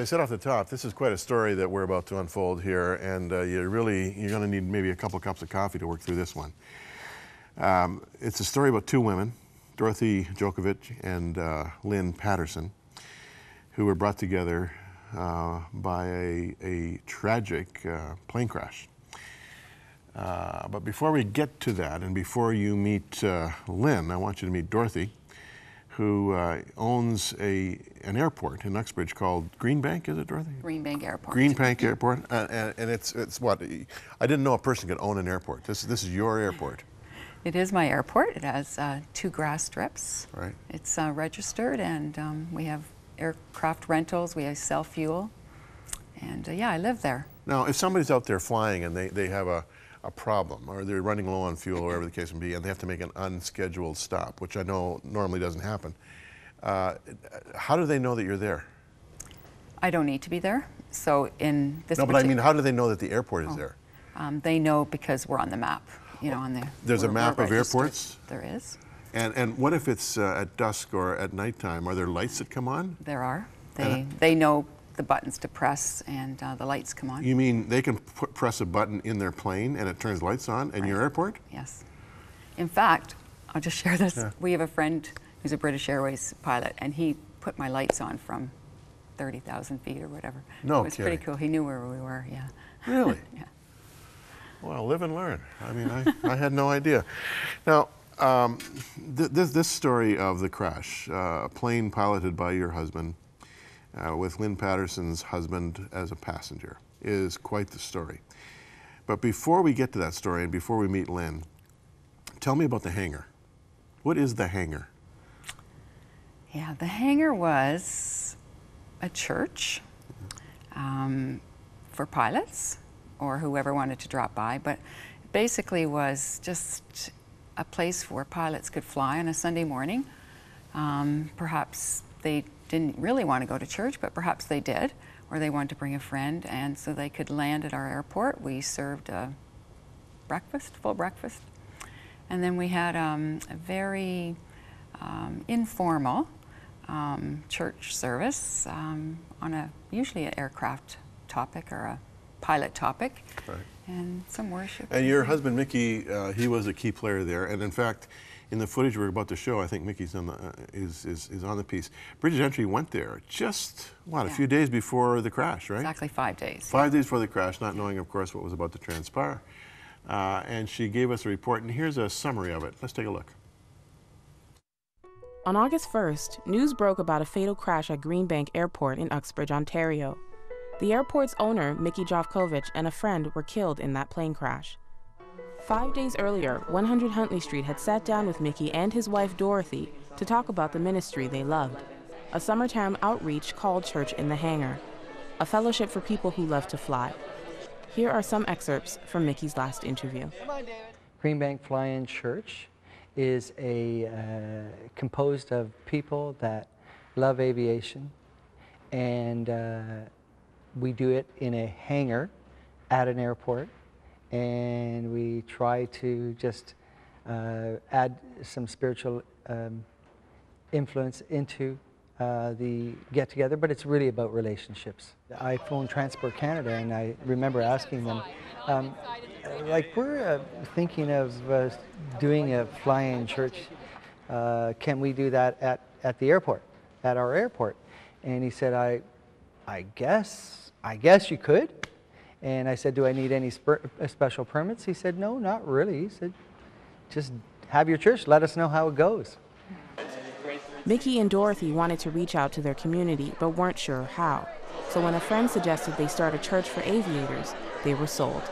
I said off the top, this is quite a story that we're about to unfold here, and you're going to need maybe a couple cups of coffee to work through this one. It's a story about two women, Dorothy Jovkovic and Lynne Paterson, who were brought together by a tragic plane crash. But before we get to that, and before you meet Lynne, I want you to meet Dorothy, who owns an airport in Uxbridge called Greenbank, is it, Dorothy? Greenbank Airport. Greenbank Airport, and it's what? I didn't know a person could own an airport. This is your airport. It is my airport. It has 2 grass strips. Right. It's registered, and we have aircraft rentals. We sell fuel, and yeah, I live there. Now, if somebody's out there flying and they have a problem, or they're running low on fuel, or whatever the case may be, and they have to make an unscheduled stop, which I know normally doesn't happen, how do they know that you're there? I don't need to be there. So in this. No, but I mean, how do they know that the airport is there? They know because we're on the map. You know, on there. There's a map of airports? There is. And what if it's at dusk or at nighttime? Are there lights that come on? There are. They know the buttons to press, and the lights come on. You mean they can press a button in their plane and it turns lights on in your airport? Yes. In fact, I'll just share this. Yeah. We have a friend who's a British Airways pilot, and he put my lights on from 30,000 feet or whatever. No It was kidding. pretty cool. He knew where we were, yeah. Really? Yeah. Well, live and learn. I mean, I had no idea. Now, this story of the crash, a plane piloted by your husband, with Lynne Paterson's husband as a passenger, is quite the story. But before we get to that story and before we meet Lynne, tell me about the hangar. What is the hangar? Yeah, the hangar was a church for pilots or whoever wanted to drop by, but basically was just a place where pilots could fly on a Sunday morning. Perhaps they didn't really want to go to church, but perhaps they did, or they wanted to bring a friend, and so they could land at our airport. We served a breakfast, full breakfast, and then we had a very informal church service on usually an aircraft topic or a pilot topic, right, and some worship. And your husband, Micky, he was a key player there, and in fact, in the footage we're about to show, I think Micky's on is on the piece. Bridget Antwi went there just, what, a few days before the crash, right? Exactly 5 days. 5 days before the crash, not knowing, of course, what was about to transpire. And she gave us a report, and here's a summary of it. Let's take a look. On August 1st, news broke about a fatal crash at Greenbank Airport in Uxbridge, Ontario. The airport's owner, Micky Jovkovic, and a friend were killed in that plane crash. 5 days earlier, 100 Huntley Street had sat down with Micky and his wife Dorothy to talk about the ministry they loved, a summertime outreach called Church in the Hangar, a fellowship for people who love to fly. Here are some excerpts from Micky's last interview. Greenbank Fly-In Church is composed of people that love aviation, and we do it in a hangar at an airport, and we try to just add some spiritual influence into the get-together, but it's really about relationships. I phoned Transport Canada, and I remember asking them, like, we're thinking of doing a fly-in church. Can we do that at the airport, at our airport? And he said, I guess you could. And I said, do I need any special permits? He said, no, not really. He said, just have your church, let us know how it goes. Micky and Dorothy wanted to reach out to their community, but weren't sure how. So when a friend suggested they start a church for aviators, they were sold.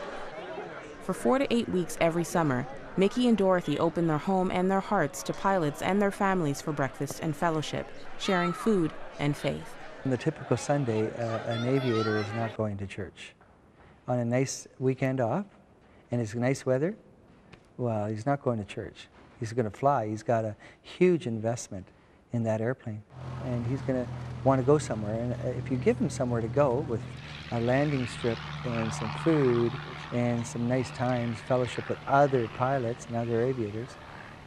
For 4 to 8 weeks every summer, Micky and Dorothy opened their home and their hearts to pilots and their families for breakfast and fellowship, sharing food and faith. On the typical Sunday, an aviator is not going to church. On a nice weekend off, and it's nice weather, well, he's not going to church. He's going to fly. He's got a huge investment in that airplane, and he's going to want to go somewhere. And if you give him somewhere to go with a landing strip and some food and some nice times, fellowship with other pilots and other aviators,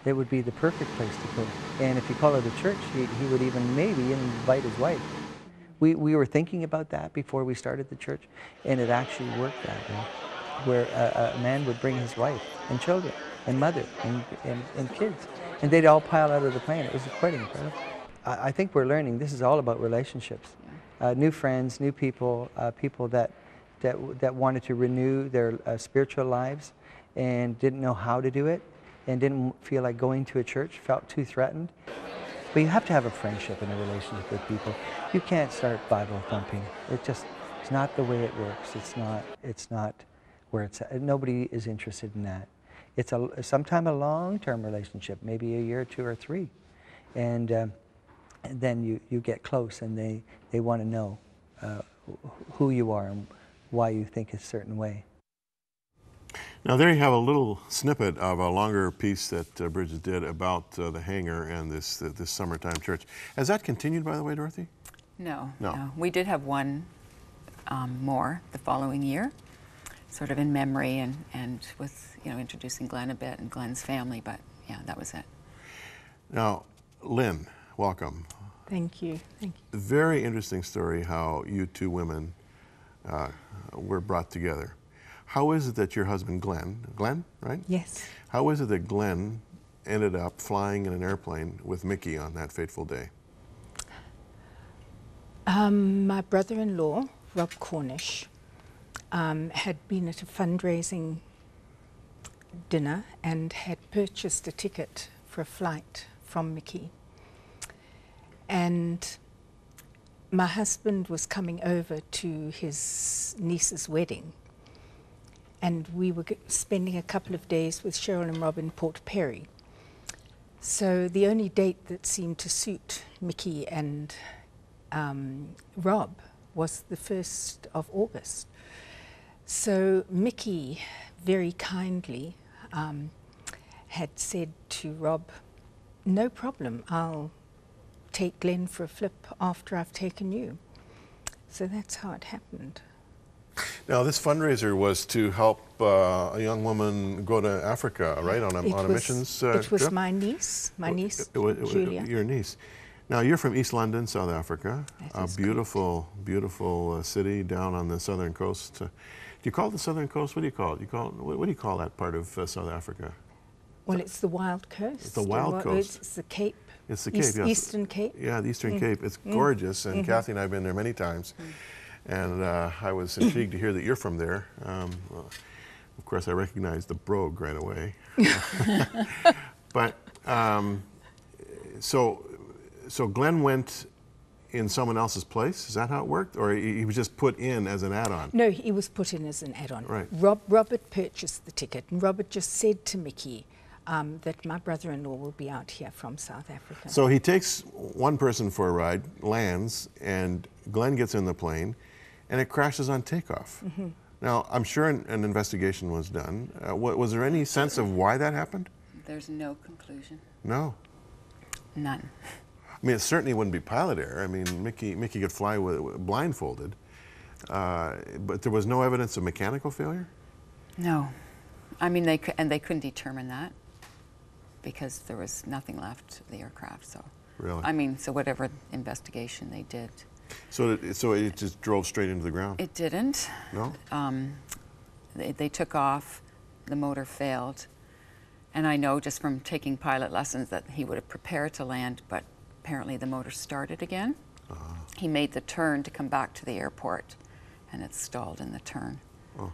it would be the perfect place to go. And if you call it a church, he would even maybe invite his wife. We were thinking about that before we started the church, and it actually worked that way, where a man would bring his wife and children and mother and kids, and they'd all pile out of the plane. It was quite incredible. I think we're learning this is all about relationships. New friends, new people, people that wanted to renew their spiritual lives and didn't know how to do it and didn't feel like going to a church, felt too threatened. But you have to have a friendship and a relationship with people. You can't start Bible thumping. It's not the way it works. It's not where it's at. Nobody is interested in that. It's sometime a long-term relationship, maybe a year or 2 or 3. And then you get close and they want to know who you are and why you think a certain way. Now there you have a little snippet of a longer piece that Bridget did about the hangar and this summertime church. Has that continued, by the way, Dorothy? No. No. We did have one more the following year, sort of in memory and with, you know, introducing Glenn a bit and Glenn's family, but yeah, that was it. Now, Lynne, welcome. Thank you. Thank you. Very interesting story how you two women were brought together. How is it that your husband Glenn, right? Yes. How is it that Glenn ended up flying in an airplane with Micky on that fateful day? My brother-in-law, Rob Cornish, had been at a fundraising dinner and had purchased a ticket for a flight from Micky. And my husband was coming over to his niece's wedding, and we were spending a couple of days with Cheryl and Rob in Port Perry. So the only date that seemed to suit Micky and Rob was the 1st of August. So Micky very kindly had said to Rob, "No problem, I'll take Glenn for a flip after I've taken you." So that's how it happened. Now, this fundraiser was to help a young woman go to Africa, right, on a missions It was trip? my niece, Julia. Your niece. Now, you're from East London, South Africa, That is beautiful, beautiful city down on the southern coast. Do you call it the southern coast? What do you call it? What do you call that part of South Africa? Well, it's the Wild Coast. It's the Wild Coast. It's the Cape. It's the Cape, yes. Eastern Cape. Yeah, the Eastern Cape. It's gorgeous, and Kathy and I have been there many times. And I was intrigued to hear that you're from there. Well, of course, I recognized the brogue right away. But so Glenn went in someone else's place? Is that how it worked? Or he was just put in as an add-on? No, he was put in as an add-on. Right. Robert purchased the ticket, and Robert just said to Micky that my brother-in-law will be out here from South Africa. So he takes one person for a ride, lands, and Glenn gets in the plane, and it crashes on takeoff. Mm-hmm. Now, I'm sure an investigation was done. Was there any sense of why that happened? There's no conclusion. No. None. I mean, it certainly wouldn't be pilot error. I mean, Micky could fly blindfolded, but there was no evidence of mechanical failure? No. I mean, they couldn't determine that because there was nothing left of the aircraft. So, really? I mean, so whatever investigation they did. So it just drove straight into the ground? It didn't. No? They took off, the motor failed, and I know just from taking pilot lessons that he would have prepared to land, but apparently the motor started again. He made the turn to come back to the airport, and it stalled in the turn. Oh.